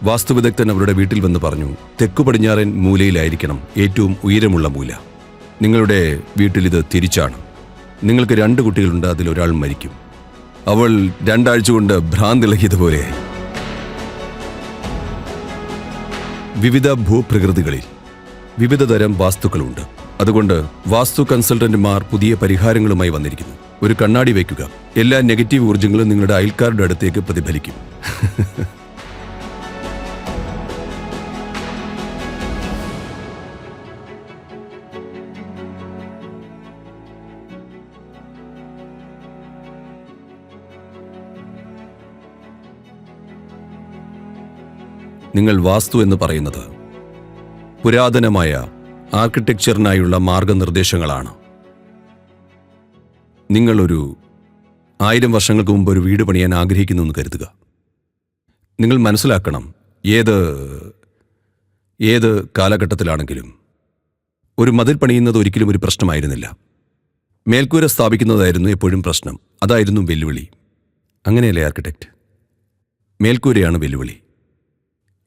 വാസ്തുവിദഗ്ധൻ അവരുടെ വീട്ടിൽ വന്ന് പറഞ്ഞു, തെക്കു പടിഞ്ഞാറൻ മൂലയിലായിരിക്കണം ഏറ്റവും ഉയരമുള്ള മൂല. നിങ്ങളുടെ വീട്ടിൽ ഇത് തിരിച്ചാണ്. നിങ്ങൾക്ക് 2 കുട്ടികളുണ്ട്, അതിലൊരാൾ മരിക്കും. അവൾ 2 ആഴ്ച കൊണ്ട് ഭ്രാന്തിളകിയതുപോലെയായി. വിവിധ ഭൂപ്രകൃതികളിൽ വിവിധ തരം വാസ്തുക്കളുണ്ട്. അതുകൊണ്ട് വാസ്തു കൺസൾട്ടന്റുമാർ പുതിയ പരിഹാരങ്ങളുമായി വന്നിരിക്കുന്നു. ഒരു കണ്ണാടി വയ്ക്കുക. എല്ലാ നെഗറ്റീവ് ഊർജ്ജങ്ങളും നിങ്ങളുടെ അയൽക്കാരുടെ അടുത്തേക്ക് പ്രതിഫലിക്കും. നിങ്ങൾ വാസ്തു എന്ന് പറയുന്നത് പുരാതനമായ ആർക്കിടെക്ചറിനായുള്ള മാർഗനിർദ്ദേശങ്ങളാണ്. നിങ്ങളൊരു 1000 വർഷങ്ങൾക്ക് മുമ്പ് ഒരു വീട് പണിയാൻ ആഗ്രഹിക്കുന്നു എന്ന് കരുതുക. നിങ്ങൾ മനസ്സിലാക്കണം, ഏത് കാലഘട്ടത്തിലാണെങ്കിലും ഒരു മതിൽ പണിയുന്നത് ഒരിക്കലും ഒരു പ്രശ്നമായിരുന്നില്ല. മേൽക്കൂര സ്ഥാപിക്കുന്നതായിരുന്നു എപ്പോഴും പ്രശ്നം. അതായിരുന്നു വെല്ലുവിളി. അങ്ങനെയല്ലേ ആർക്കിടെക്റ്റ്? മേൽക്കൂരയാണ് വെല്ലുവിളി.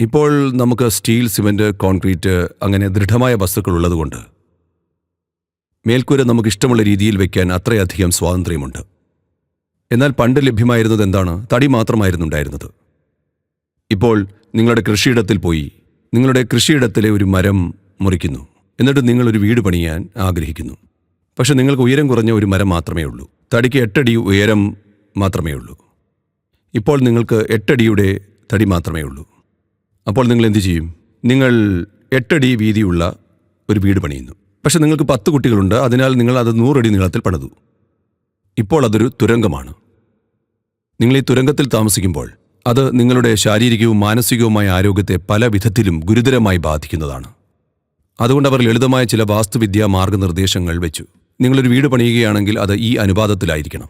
ഇപ്പോൾ നമുക്ക് സ്റ്റീൽ, സിമന്റ്, കോൺക്രീറ്റ് അങ്ങനെ ദൃഢമായ വസ്തുക്കൾ ഉള്ളതുകൊണ്ട് മേൽക്കൂര നമുക്ക് ഇഷ്ടമുള്ള രീതിയിൽ വയ്ക്കാൻ അത്രയധികം സ്വാതന്ത്ര്യമുണ്ട്. എന്നാൽ പണ്ട് ലഭ്യമായിരുന്നത് എന്താണ്? തടി മാത്രമായിരുന്നു ഉണ്ടായിരുന്നത്. ഇപ്പോൾ നിങ്ങളുടെ കൃഷിയിടത്തിൽ പോയി നിങ്ങളുടെ കൃഷിയിടത്തിലെ ഒരു മരം മുറിക്കുന്നു. എന്നിട്ട് നിങ്ങളൊരു വീട് പണിയാൻ ആഗ്രഹിക്കുന്നു. പക്ഷെ നിങ്ങൾക്ക് ഉയരം കുറഞ്ഞ ഒരു മരം മാത്രമേ ഉള്ളൂ. തടിക്ക് 8 അടി ഉയരം മാത്രമേ ഉള്ളൂ. ഇപ്പോൾ നിങ്ങൾക്ക് 8 അടിയുടെ തടി മാത്രമേ ഉള്ളൂ. അപ്പോൾ നിങ്ങൾ എന്തു ചെയ്യും? നിങ്ങൾ 8 അടി വീതിയുള്ള ഒരു വീട് പണിയുന്നു. പക്ഷെ നിങ്ങൾക്ക് 10 കുട്ടികളുണ്ട്. അതിനാൽ നിങ്ങൾ അത് 100 അടി നീളത്തിൽ പണിതു. ഇപ്പോൾ അതൊരു തുരങ്കമാണ്. നിങ്ങൾ ഈ തുരങ്കത്തിൽ താമസിക്കുമ്പോൾ അത് നിങ്ങളുടെ ശാരീരികവും മാനസികവുമായ ആരോഗ്യത്തെ പല വിധത്തിലും ഗുരുതരമായി ബാധിക്കുന്നതാണ്. അതുകൊണ്ട് അവർ ലളിതമായ ചില വാസ്തുവിദ്യാ മാർഗനിർദ്ദേശങ്ങൾ വെച്ചു. നിങ്ങളൊരു വീട് പണിയുകയാണെങ്കിൽ അത് ഈ അനുപാതത്തിലായിരിക്കണം.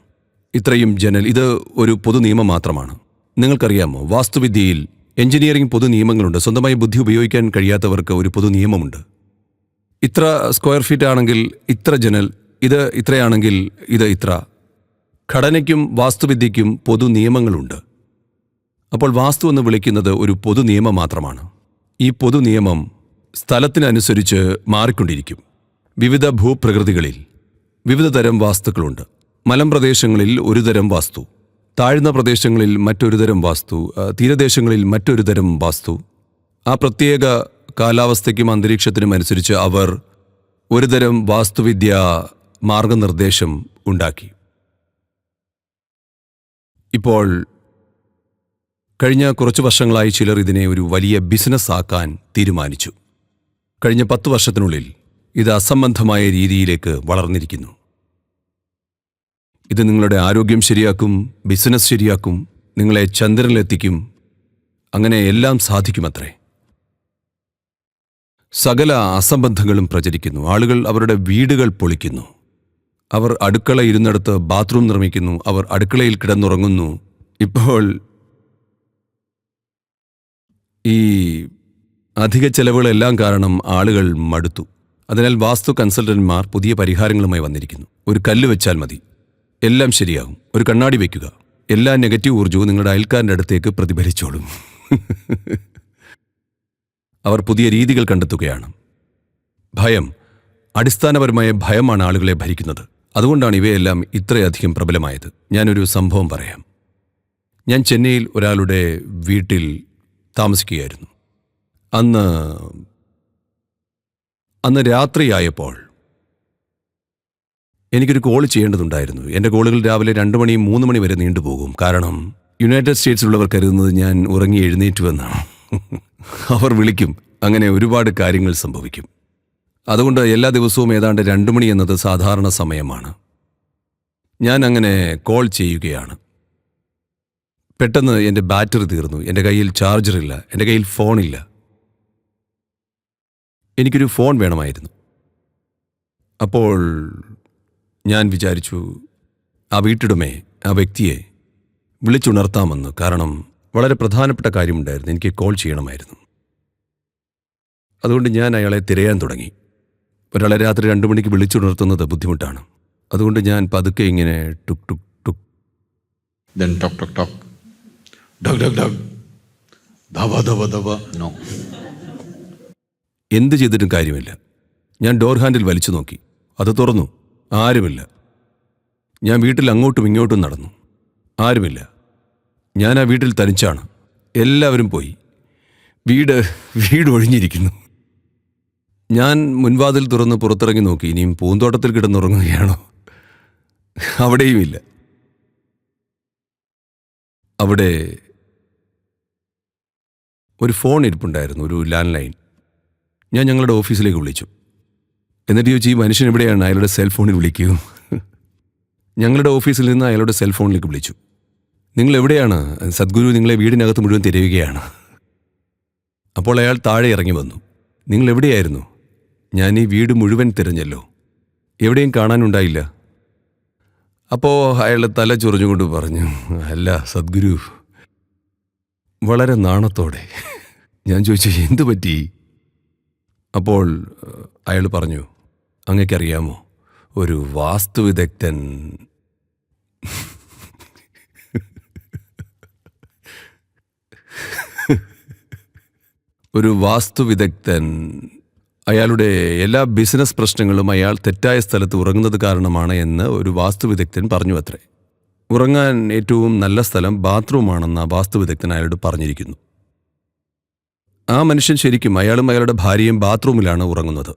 ഇത്രയും ജനൽ. ഇത് ഒരു പൊതു നിയമം മാത്രമാണ്. നിങ്ങൾക്കറിയാമോ, വാസ്തുവിദ്യയിൽ എഞ്ചിനീയറിംഗ് പൊതു നിയമങ്ങളുണ്ട്. സ്വന്തമായി ബുദ്ധി ഉപയോഗിക്കാൻ കഴിയാത്തവർക്ക് ഒരു പൊതു നിയമമുണ്ട്. ഇത്ര സ്ക്വയർ ഫീറ്റ് ആണെങ്കിൽ ഇത്ര ജനൽ, ഇത് ഇത്രയാണെങ്കിൽ ഇത് ഇത്ര. ഘടനയ്ക്കും വാസ്തുവിദ്യയ്ക്കും പൊതു നിയമങ്ങളുണ്ട്. അപ്പോൾ വാസ്തു എന്ന് വിളിക്കുന്നത് ഒരു പൊതു നിയമം മാത്രമാണ്. ഈ പൊതു നിയമം സ്ഥലത്തിനനുസരിച്ച് മാറിക്കൊണ്ടിരിക്കും. വിവിധ ഭൂപ്രകൃതികളിൽ വിവിധ തരം വാസ്തുക്കളുണ്ട്. മലമ്പ്രദേശങ്ങളിൽ ഒരു തരം വാസ്തു, താഴ്ന്ന പ്രദേശങ്ങളിൽ മറ്റൊരു തരം വാസ്തു, തീരദേശങ്ങളിൽ മറ്റൊരു തരം വാസ്തു. ആ പ്രത്യേക കാലാവസ്ഥയ്ക്കും അന്തരീക്ഷത്തിനും അനുസരിച്ച് അവർ ഒരുതരം വാസ്തുവിദ്യ മാർഗനിർദ്ദേശം ഉണ്ടാക്കി. ഇപ്പോൾ കഴിഞ്ഞ കുറച്ച് വർഷങ്ങളായി ചിലർ ഇതിനെ ഒരു വലിയ ബിസിനസ് ആക്കാൻ തീരുമാനിച്ചു. കഴിഞ്ഞ 10 വർഷത്തിനുള്ളിൽ ഇത് അസംബന്ധമായ രീതിയിലേക്ക് വളർന്നിരിക്കുന്നു. ഇത് നിങ്ങളുടെ ആരോഗ്യം ശരിയാക്കും, ബിസിനസ് ശരിയാക്കും, നിങ്ങളെ ചന്ദ്രനിലെത്തിക്കും, അങ്ങനെ എല്ലാം സാധിക്കുമത്രേ. സകല അസംബന്ധങ്ങളും പ്രചരിക്കുന്നു. ആളുകൾ അവരുടെ വീടുകൾ പൊളിക്കുന്നു. അവർ അടുക്കള ഇരുന്നിടത്ത് ബാത്റൂം നിർമ്മിക്കുന്നു. അവർ അടുക്കളയിൽ കിടന്നുറങ്ങുന്നു. ഇപ്പോൾ ഈ അധിക ചെലവുകളെല്ലാം കാരണം ആളുകൾ മടുത്തു. അതിനാൽ വാസ്തു കൺസൾട്ടന്റുമാർ പുതിയ പരിഹാരങ്ങളുമായി വന്നിരിക്കുന്നു. ഒരു കല്ല് വെച്ചാൽ മതി, എല്ലാം ശരിയാകും. ഒരു കണ്ണാടി വയ്ക്കുക. എല്ലാ നെഗറ്റീവ് ഊർജ്ജവും നിങ്ങളുടെ അയൽക്കാരൻ്റെ അടുത്തേക്ക് പ്രതിഫലിച്ചോളും. അവർ പുതിയ രീതികൾ കണ്ടെത്തുകയാണ്. ഭയം, അടിസ്ഥാനപരമായ ഭയമാണ് ആളുകളെ ഭരിക്കുന്നത്. അതുകൊണ്ടാണ് ഇവയെല്ലാം ഇത്രയധികം പ്രബലമായത്. ഞാനൊരു സംഭവം പറയാം. ഞാൻ ചെന്നൈയിൽ ഒരാളുടെ വീട്ടിൽ താമസിക്കുകയായിരുന്നു. അന്ന് രാത്രിയായപ്പോൾ എനിക്കൊരു കോൾ ചെയ്യേണ്ടതുണ്ടായിരുന്നു. എൻ്റെ കോളുകൾ രാവിലെ 2 മണി 3 മണി വരെ നീണ്ടുപോകും. കാരണം യുണൈറ്റഡ് സ്റ്റേറ്റ്സിലുള്ളവർ കരുതുന്നത് ഞാൻ ഉറങ്ങി എഴുന്നേറ്റുവെന്നാണ്. അവർ വിളിക്കും. അങ്ങനെ ഒരുപാട് കാര്യങ്ങൾ സംഭവിക്കും. അതുകൊണ്ട് എല്ലാ ദിവസവും ഏതാണ്ട് 2 മണി എന്നത് സാധാരണ സമയമാണ്. ഞാൻ അങ്ങനെ കോൾ ചെയ്യുകയാണ്. പെട്ടെന്ന് എൻ്റെ ബാറ്ററി തീർന്നു. എൻ്റെ കയ്യിൽ ചാർജറില്ല, എൻ്റെ കയ്യിൽ ഫോണില്ല. എനിക്കൊരു ഫോൺ വേണമായിരുന്നു. അപ്പോൾ ഞാൻ വിചാരിച്ചു, ആ വീട്ടുടമയെ, ആ വ്യക്തിയെ വിളിച്ചുണർത്താമെന്ന്. കാരണം വളരെ പ്രധാനപ്പെട്ട കാര്യമുണ്ടായിരുന്നു, എനിക്ക് കോൾ ചെയ്യണമായിരുന്നു. അതുകൊണ്ട് ഞാൻ അയാളെ തിരയാൻ തുടങ്ങി. ഒരാളെ രാത്രി 2 മണിക്ക് വിളിച്ചുണർത്തുന്നത് ബുദ്ധിമുട്ടാണ്. അതുകൊണ്ട് ഞാൻ പതുക്കെ ഇങ്ങനെ ടുക് ടുക് ടുക്, then talk talk talk, dog dog dog, ധവ ധവ ധവ നോ. എന്ത് ചെയ്തിട്ടും കാര്യമില്ല. ഞാൻ ഡോർ ഹാൻഡിൽ വലിച്ചു നോക്കി, അത് തുറന്നു, ആരുമില്ല. ഞാൻ വീട്ടിൽ അങ്ങോട്ടും ഇങ്ങോട്ടും നടന്നു, ആരുമില്ല. ഞാൻ ആ വീട്ടിൽ തനിച്ചാണ്, എല്ലാവരും പോയി. വീട് ഒഴിഞ്ഞിരിക്കുന്നു. ഞാൻ മുൻവാതിൽ തുറന്ന് പുറത്തിറങ്ങി നോക്കി, ഇനിയും പൂന്തോട്ടത്തിൽ കിടന്നുറങ്ങുകയാണോ? അവിടെയുമില്ല. അവിടെ ഒരു ഫോൺ ഇരിപ്പുണ്ടായിരുന്നു, ഒരു ലാൻഡ് ലൈൻ. ഞാൻ ഞങ്ങളുടെ ഓഫീസിലേക്ക് വിളിച്ചു. എന്നിട്ട് ചോദിച്ചു, ഈ മനുഷ്യൻ എവിടെയാണ്? അയാളുടെ സെൽഫോണിൽ വിളിക്കൂ. ഞങ്ങളുടെ ഓഫീസിൽ നിന്ന് അയാളുടെ സെൽഫോണിലേക്ക് വിളിച്ചു. നിങ്ങൾ എവിടെയാണ്? സദ്ഗുരു നിങ്ങളെ വീടിനകത്ത് മുഴുവൻ തിരയുകയാണ്. അപ്പോൾ അയാൾ താഴെ ഇറങ്ങി വന്നു. നിങ്ങൾ എവിടെയായിരുന്നു? ഞാൻ ഈ വീട് മുഴുവൻ തിരഞ്ഞല്ലോ, എവിടെയും കാണാനുണ്ടായില്ല. അപ്പോൾ അയാൾ തല ചൊറിഞ്ഞുകൊണ്ട് പറഞ്ഞു, അല്ല സദ്ഗുരു. വളരെ നാണത്തോടെ ഞാൻ ചോദിച്ചു, എന്തു പറ്റി? അപ്പോൾ അയാൾ പറഞ്ഞു, അങ്ങേക്കറിയാമോ, ഒരു വാസ്തുവിദഗ്ധൻ അയാളുടെ എല്ലാ ബിസിനസ് പ്രശ്നങ്ങളും അയാൾ തെറ്റായ സ്ഥലത്ത് ഉറങ്ങുന്നത് കാരണമാണ് എന്ന് ഒരു വാസ്തുവിദഗ്ധൻ പറഞ്ഞു അത്രേ. ഉറങ്ങാൻ ഏറ്റവും നല്ല സ്ഥലം ബാത്റൂമാണെന്ന് ആ വാസ്തുവിദഗ്ധൻ അയാളോട് പറഞ്ഞിരിക്കുന്നു. ആ മനുഷ്യൻ ശരിക്കും, അയാളും അയാളുടെ ഭാര്യയും ബാത്റൂമിലാണ് ഉറങ്ങുന്നത്.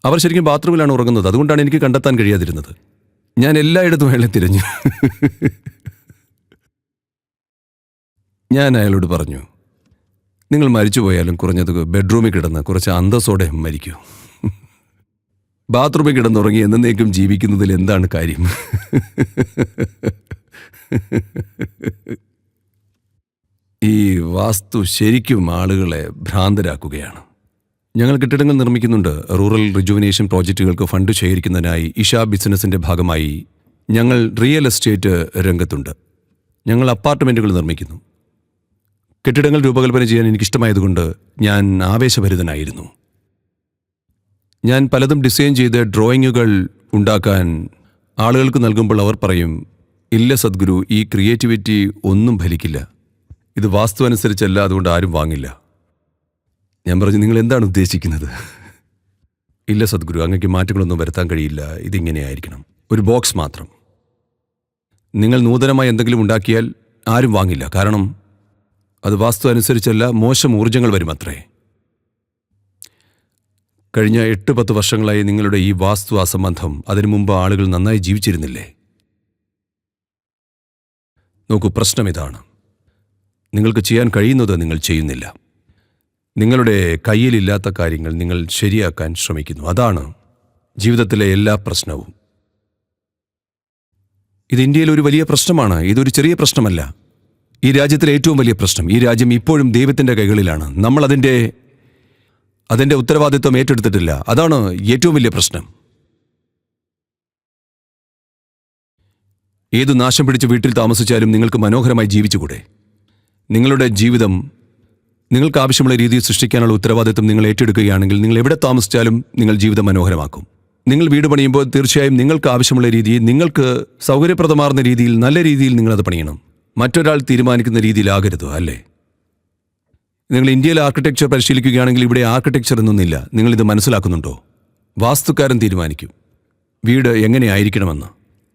അവർ ശരിക്കും ബാത്റൂമിലാണ് ഉറങ്ങുന്നത്. അതുകൊണ്ടാണ് എനിക്ക് കണ്ടെത്താൻ കഴിയാതിരുന്നത്. ഞാൻ എല്ലായിടത്തും അയാളെ തിരഞ്ഞു. ഞാൻ അയാളോട് പറഞ്ഞു, നിങ്ങൾ മരിച്ചു പോയാലും കുറഞ്ഞത് ബെഡ്റൂമിൽ കിടന്ന് കുറച്ച് അന്തസ്സോടെ മരിക്കൂ. ബാത്റൂമിൽ കിടന്നുറങ്ങി എന്നേക്കും ജീവിക്കുന്നതിൽ എന്താണ് കാര്യം? ഈ വാസ്തു ശരിക്കും ആളുകളെ ഭ്രാന്തരാക്കുകയാണ്. ഞങ്ങൾ കെട്ടിടങ്ങൾ നിർമ്മിക്കുന്നുണ്ട്. റൂറൽ റിജുവിനേഷൻ പ്രോജക്റ്റുകൾക്ക് ഫണ്ട് ശേഖരിക്കുന്നതിനായി ഇഷ ബിസിനസിന്റെ ഭാഗമായി ഞങ്ങൾ റിയൽ എസ്റ്റേറ്റ് രംഗത്തുണ്ട്. ഞങ്ങൾ അപ്പാർട്ട്മെന്റുകൾ നിർമ്മിക്കുന്നു. കെട്ടിടങ്ങൾ രൂപകൽപ്പന ചെയ്യാൻ എനിക്കിഷ്ടമായതുകൊണ്ട് ഞാൻ ആവേശഭരിതനായിരുന്നു. ഞാൻ പലതും ഡിസൈൻ ചെയ്ത് ഡ്രോയിങ്ങുകൾ ഉണ്ടാക്കാൻ ആളുകൾക്ക് നൽകുമ്പോൾ അവർ പറയും, ഇല്ല സദ്ഗുരു, ഈ ക്രിയേറ്റിവിറ്റി ഒന്നും ഫലിക്കില്ല, ഇത് വാസ്തു അനുസരിച്ചല്ല, അതുകൊണ്ട് ആരും വാങ്ങില്ല. ഞാൻ പറഞ്ഞു, നിങ്ങൾ എന്താണ് ഉദ്ദേശിക്കുന്നത്? ഇല്ല സദ്ഗുരു, അങ്ങക്ക് മാറ്റങ്ങളൊന്നും വരുത്താൻ കഴിയില്ല, ഇതിങ്ങനെയായിരിക്കണം, ഒരു ബോക്സ് മാത്രം. നിങ്ങൾ നൂതനമായി എന്തെങ്കിലും ഉണ്ടാക്കിയാൽ ആരും വാങ്ങില്ല, കാരണം അത് വാസ്തു അനുസരിച്ചല്ല, മോശം ഊർജ്ജങ്ങൾ വരുമത്രേ. കഴിഞ്ഞ 8-10 വർഷങ്ങളായി നിങ്ങളുടെ ഈ വാസ്തു അസംബന്ധം, അതിനു മുമ്പ് ആളുകൾ നന്നായി ജീവിച്ചിരുന്നില്ലേ? നോക്കൂ, പ്രശ്നം ഇതാണ്. നിങ്ങൾക്ക് ചെയ്യാൻ കഴിയുന്നത് നിങ്ങൾ ചെയ്യുന്നില്ല. നിങ്ങളുടെ കയ്യിലില്ലാത്ത കാര്യങ്ങൾ നിങ്ങൾ ശരിയാക്കാൻ ശ്രമിക്കുന്നു. അതാണ് ജീവിതത്തിലെ എല്ലാ പ്രശ്നവും. ഇത് ഇന്ത്യയിലെ ഒരു വലിയ പ്രശ്നമാണ്. ഇതൊരു ചെറിയ പ്രശ്നമല്ല. ഈ രാജ്യത്തിലെ ഏറ്റവും വലിയ പ്രശ്നം. ഈ രാജ്യം ഇപ്പോഴും ദൈവത്തിൻ്റെ കൈകളിലാണ്. നമ്മൾ അതിൻ്റെ ഉത്തരവാദിത്വം ഏറ്റെടുത്തിട്ടില്ല. അതാണ് ഏറ്റവും വലിയ പ്രശ്നം. ഏതു നാശം പിടിച്ച വീട്ടിൽ താമസിച്ചാലും നിങ്ങൾക്ക് മനോഹരമായി ജീവിച്ചുകൂടെ? നിങ്ങളുടെ ജീവിതം നിങ്ങൾക്ക് ആവശ്യമുള്ള രീതിയിൽ സൃഷ്ടിക്കാനുള്ള ഉത്തരവാദിത്വം നിങ്ങൾ ഏറ്റെടുക്കുകയാണെങ്കിൽ നിങ്ങൾ എവിടെ താമസിച്ചാലും നിങ്ങൾ ജീവിതം മനോഹരമാക്കും. നിങ്ങൾ വീട് പണിയുമ്പോൾ തീർച്ചയായും നിങ്ങൾക്ക് ആവശ്യമുള്ള രീതിയിൽ, നിങ്ങൾക്ക് സൗകര്യപ്രദമാർന്ന രീതിയിൽ, നല്ല രീതിയിൽ നിങ്ങളത് പണിയണം. മറ്റൊരാൾ തീരുമാനിക്കുന്ന രീതിയിലാകരുത്, അല്ലേ? നിങ്ങൾ ഇന്ത്യയിൽ ആർക്കിടെക്ചർ പരിശീലിക്കുകയാണെങ്കിൽ ഇവിടെ ആർക്കിടെക്ചർ എന്നൊന്നില്ല. നിങ്ങളിത് മനസ്സിലാക്കുന്നുണ്ടോ? വാസ്തുക്കാരൻ തീരുമാനിക്കും വീട് എങ്ങനെയായിരിക്കണമെന്ന്.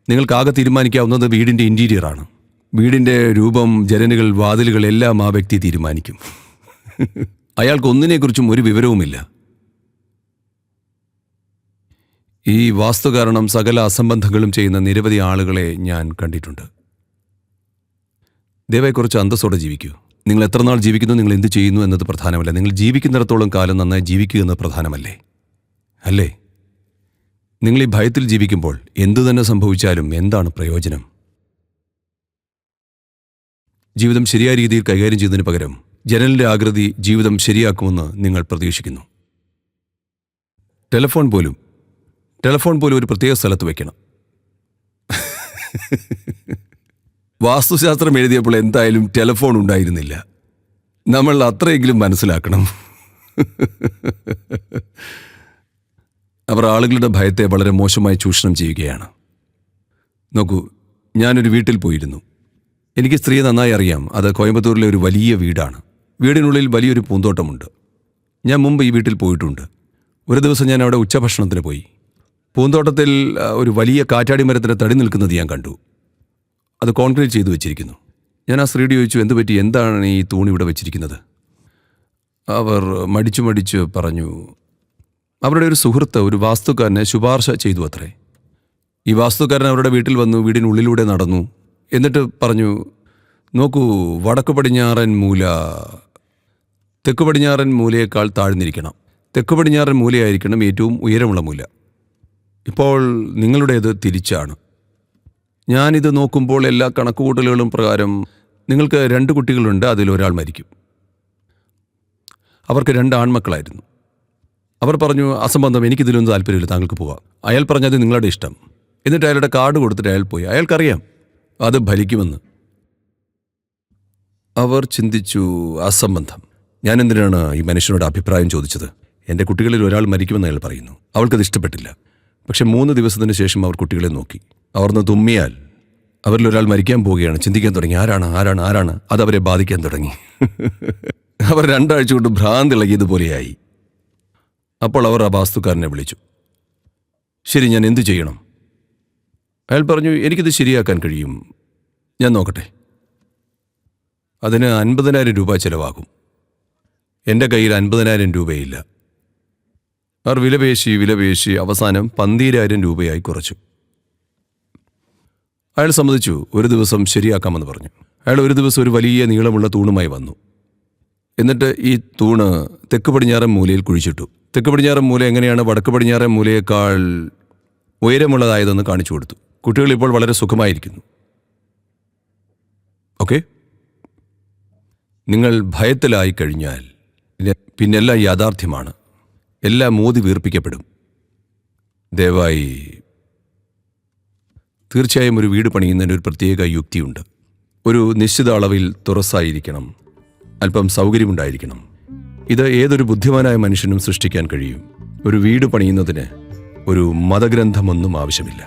നിങ്ങൾക്കാകെ തീരുമാനിക്കാവുന്നത് വീടിൻ്റെ ഇൻറ്റീരിയറാണ്. വീടിൻ്റെ രൂപം, ജനലുകൾ, വാതിലുകൾ എല്ലാം ആ വ്യക്തി തീരുമാനിക്കും. അയാൾക്ക് ഒന്നിനെക്കുറിച്ചും ഒരു വിവരവുമില്ല. ഈ വാസ്തു കാരണം സകല അസംബന്ധങ്ങളും ചെയ്യുന്ന നിരവധി ആളുകളെ ഞാൻ കണ്ടിട്ടുണ്ട്. ദയവായി അന്തസ്സോടെ ജീവിക്കൂ. നിങ്ങൾ എത്ര നാൾ ജീവിക്കുന്നു, നിങ്ങൾ എന്ത് ചെയ്യുന്നു എന്നത് പ്രധാനമല്ല. നിങ്ങൾ ജീവിക്കുന്നിടത്തോളം കാലം നന്നായി ജീവിക്കുക എന്നത് പ്രധാനമല്ലേ? അല്ലേ? നിങ്ങൾ ഈ ഭയത്തിൽ ജീവിക്കുമ്പോൾ എന്തു തന്നെ സംഭവിച്ചാലും എന്താണ് പ്രയോജനം? ജീവിതം ശരിയായ രീതിയിൽ കൈകാര്യം ചെയ്യുന്നതിന് പകരം ജനലിൻ്റെ ആകൃതി ജീവിതം ശരിയാക്കുമെന്ന് നിങ്ങൾ പ്രതീക്ഷിക്കുന്നു. ടെലഫോൺ പോലും ഒരു പ്രത്യേക സ്ഥലത്ത് വയ്ക്കണം. വാസ്തുശാസ്ത്രം എഴുതിയപ്പോൾ എന്തായാലും ടെലഫോൺ ഉണ്ടായിരുന്നില്ല. നമ്മൾ അത്രയെങ്കിലും മനസ്സിലാക്കണം. അവർ ആളുകളുടെ ഭയത്തെ വളരെ മോശമായി ചൂഷണം ചെയ്യുകയാണ്. നോക്കൂ, ഞാനൊരു വീട്ടിൽ പോയിരുന്നു. എനിക്ക് സ്ത്രീയെ നന്നായി അറിയാം. അത് കോയമ്പത്തൂരിലെ ഒരു വലിയ വീടാണ്. വീടിനുള്ളിൽ വലിയൊരു പൂന്തോട്ടമുണ്ട്. ഞാൻ മുമ്പ് ഈ വീട്ടിൽ പോയിട്ടുണ്ട്. ഒരു ദിവസം ഞാൻ അവിടെ ഉച്ചഭക്ഷണത്തിന് പോയി. പൂന്തോട്ടത്തിൽ ഒരു വലിയ കാറ്റാടി മരത്തിന് തടി നിൽക്കുന്നത് ഞാൻ കണ്ടു. അത് കോൺക്രീറ്റ് ചെയ്തു വെച്ചിരിക്കുന്നു. ഞാൻ ആ സ്ത്രീയോട് ചോദിച്ചു, എന്ത് പറ്റി, എന്താണ് ഈ തൂൺ ഇവിടെ വെച്ചിരിക്കുന്നത്? അവർ മടിച്ചു പറഞ്ഞു, അവരുടെ ഒരു സുഹൃത്ത് ഒരു വാസ്തുക്കാരനെ ശുപാർശ ചെയ്തു അത്രേ. ഈ വാസ്തുക്കാരൻ അവരുടെ വീട്ടിൽ വന്നു, വീടിനുള്ളിലൂടെ നടന്നു, എന്നിട്ട് പറഞ്ഞു, നോക്കൂ, വടക്ക് പടിഞ്ഞാറൻ മൂല തെക്ക് പടിഞ്ഞാറൻ മൂലയേക്കാൾ താഴ്ന്നിരിക്കണം. തെക്ക് പടിഞ്ഞാറൻ മൂലയായിരിക്കണം ഏറ്റവും ഉയരമുള്ള മൂല. ഇപ്പോൾ നിങ്ങളുടേത് തിരിച്ചാണ്. ഞാനിത് നോക്കുമ്പോൾ എല്ലാ കണക്കുകൂട്ടലുകളും പ്രകാരം നിങ്ങൾക്ക് 2 കുട്ടികളുണ്ട്, അതിലൊരാൾ മരിക്കും. അവർക്ക് 2 ആൺമക്കളായിരുന്നു. അവർ പറഞ്ഞു, അസംബന്ധം, എനിക്കിതിലൊന്നും താല്പര്യമില്ല, താങ്കൾക്ക് പോവാം. അയാൾ പറഞ്ഞത് നിങ്ങളുടെ ഇഷ്ടം. എന്നിട്ട് അയാളുടെ കാർഡ് കൊടുത്തിട്ട് അയാൾ പോയി. അയാൾക്കറിയാം അത് ഫലിക്കുമെന്ന്. അവർ ചിന്തിച്ചു, അസംബന്ധം, ഞാൻ എന്തിനാണ് ഈ മനുഷ്യനോട് അഭിപ്രായം ചോദിച്ചത്? എൻ്റെ കുട്ടികളിൽ ഒരാൾ മരിക്കുമെന്ന് അയാൾ പറയുന്നു. അവൾക്കത് ഇഷ്ടപ്പെട്ടില്ല. പക്ഷെ 3 ദിവസത്തിന് ശേഷം അവർ കുട്ടികളെ നോക്കി. അവർന്ന് തുമ്മിയാൽ അവരിലൊരാൾ മരിക്കാൻ പോവുകയാണ്. ചിന്തിക്കാൻ തുടങ്ങി, ആരാണ്. അതവരെ ബാധിക്കാൻ തുടങ്ങി. അവർ 2 ആഴ്ച കൊണ്ട് ഭ്രാന്തിളകിയതുപോലെയായി. അപ്പോൾ അവർ ആ വാസ്തുക്കാരനെ വിളിച്ചു. ശരി, ഞാൻ എന്തു ചെയ്യണം? അയാൾ പറഞ്ഞു, എനിക്കിത് ശരിയാക്കാൻ കഴിയും, ഞാൻ നോക്കട്ടെ. അതിന് 50,000 രൂപ ചിലവാകും. എൻ്റെ കയ്യിൽ 50,000 രൂപയില്ല. അവർ വിലപേശി അവസാനം 12,000 രൂപയായി കുറച്ചു. അയാൾ സമ്മതിച്ചു, ഒരു ദിവസം ശരിയാക്കാമെന്ന് പറഞ്ഞു. അയാൾ ഒരു ദിവസം ഒരു വലിയ നീളമുള്ള തൂണുമായി വന്നു. എന്നിട്ട് ഈ തൂണ് തെക്ക് പടിഞ്ഞാറൻ മൂലയിൽ കുഴിച്ചിട്ടു. തെക്ക് പടിഞ്ഞാറൻ മൂല എങ്ങനെയാണ് വടക്ക് പടിഞ്ഞാറൻ മൂലയേക്കാൾ ഉയരമുള്ളതായതെന്ന് കാണിച്ചു കൊടുത്തു. കുട്ടികൾ ഇപ്പോൾ വളരെ സുഖമായിരിക്കുന്നു. ഓക്കെ, നിങ്ങൾ ഭയത്തിലായി കഴിഞ്ഞാൽ പിന്നെല്ലാം യാഥാർത്ഥ്യമാണ്. എല്ലാം മോദി വീർപ്പിക്കപ്പെടും. ദയവായി, തീർച്ചയായും ഒരു വീട് പണിയുന്നതിന് ഒരു പ്രത്യേക യുക്തിയുണ്ട്. ഒരു നിശ്ചിത അളവിൽ തുറസായിരിക്കണം, അല്പം സൗകര്യമുണ്ടായിരിക്കണം. ഇത് ഏതൊരു ബുദ്ധിമാനായ മനുഷ്യനും സൃഷ്ടിക്കാൻ കഴിയും. ഒരു വീട് പണിയുന്നതിന് ഒരു മതഗ്രന്ഥമൊന്നും ആവശ്യമില്ല.